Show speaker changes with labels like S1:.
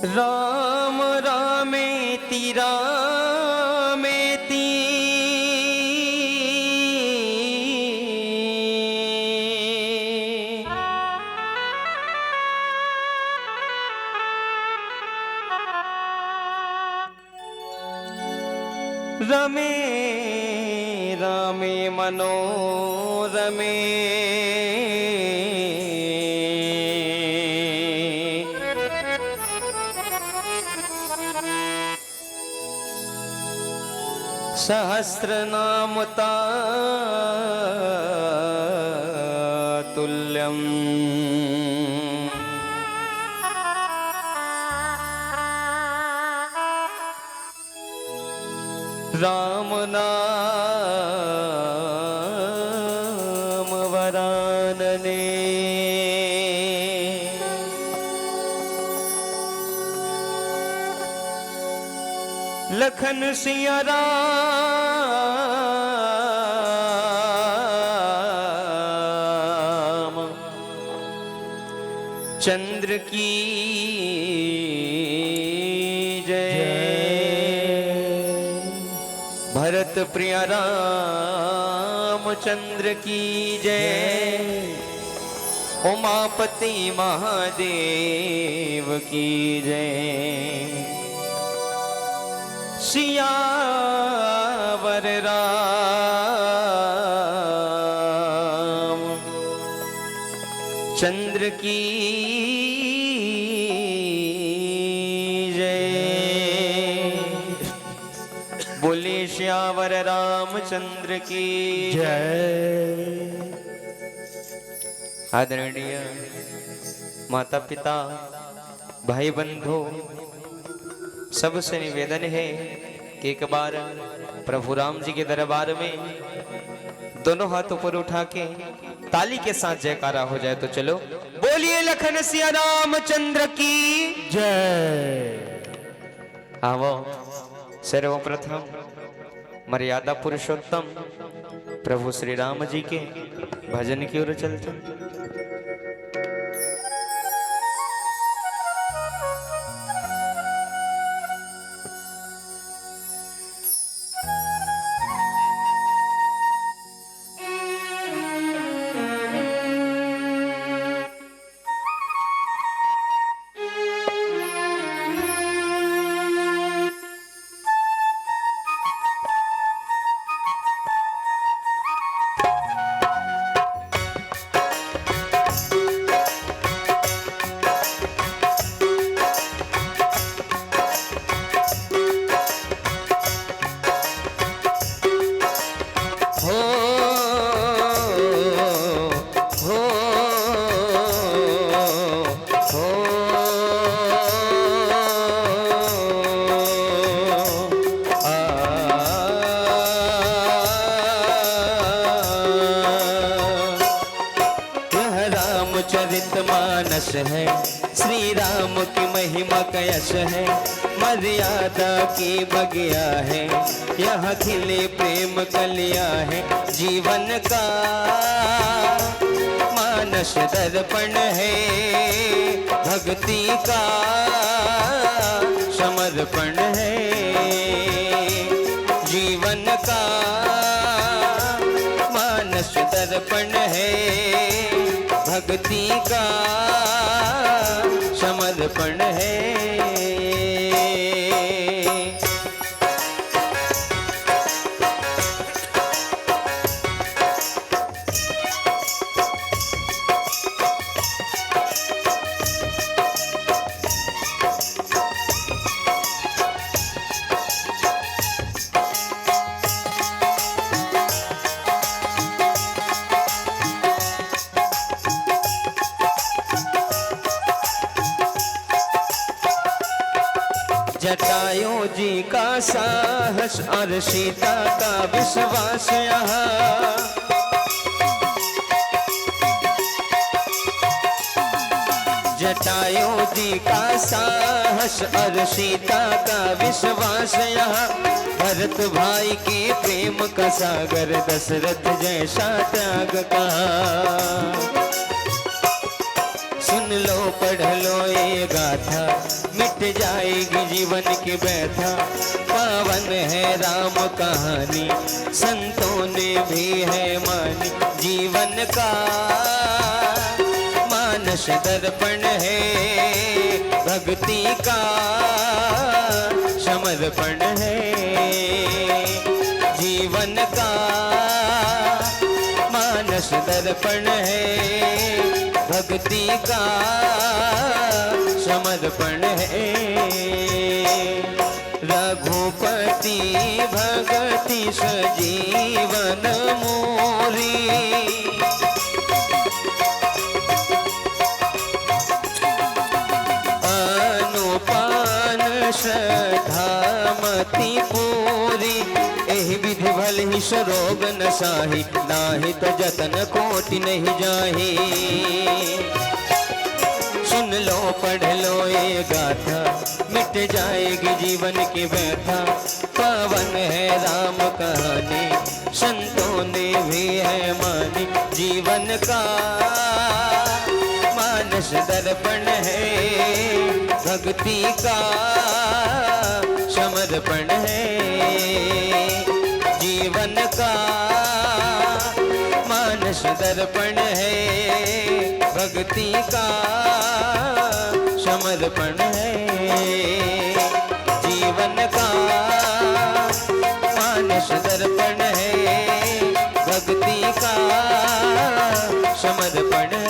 S1: राम रामेति रामेति रमे रामे मनोरमे सहस्रनाम तुल्यम् राम नाम वरानने लखन सिया राम चंद्र की जय। भरत प्रिय रामचंद्र की जय। उमापति महादेव की जय। सियावर राम चंद्र की जय। बोले श्यावर रामचंद्र की जय। आदरणीय माता पिता भाई बंधु सबसे निवेदन है कि एक बार प्रभु राम जी के दरबार में दोनों हाथ ऊपर उठा के ताली के साथ जयकारा हो जाए। तो चलो बोलिए लखन सिया रामचंद्र की जय। आवो सर्वप्रथम मर्यादा पुरुषोत्तम प्रभु श्री राम जी के भजन की ओर चलते। मानस है श्री राम की महिमा का यश है। मर्यादा की बगिया है यहाँ खिले प्रेम कलिया है। जीवन का मानस दर्पण है भक्ति का समर्पण है। जीवन का मानस दर्पण है भक्ति का समर्पण है। जटायु जी का साहस और सीता का विश्वास यहाँ। जटायु जी का साहस और सीता का विश्वास यहाँ। भरत भाई के प्रेम का सागर दशरथ जैसा त्याग का। सुन लो पढ़ लो ये गाथा मिट जाएगी जीवन की व्यथा। पावन है राम कहानी, संतों ने भी है मानी। जीवन का मानस दर्पण है, भक्ति का समर्पण है। जीवन का मानस दर्पण है, भक्ति का समर्पण है। रघुपति भगति सजीवन मोरी, अनुपान श्रद्धामति पूरी। एहि विधि भल ही सरोग न साही, नाही तो जतन कोटि नहीं जाही। सुन लो पढ़ लो ये गाथा, मिट जाएगी जीवन की व्यथा। पावन है राम कहानी, संतों ने भी है मानी। जीवन का मानस दर्पण है, भक्ति का समर्पण है। जीवन का मानस दर्पण है, भक्ति का समर्पण है। जीवन का मानस दर्पण है, भक्ति का समर्पण है।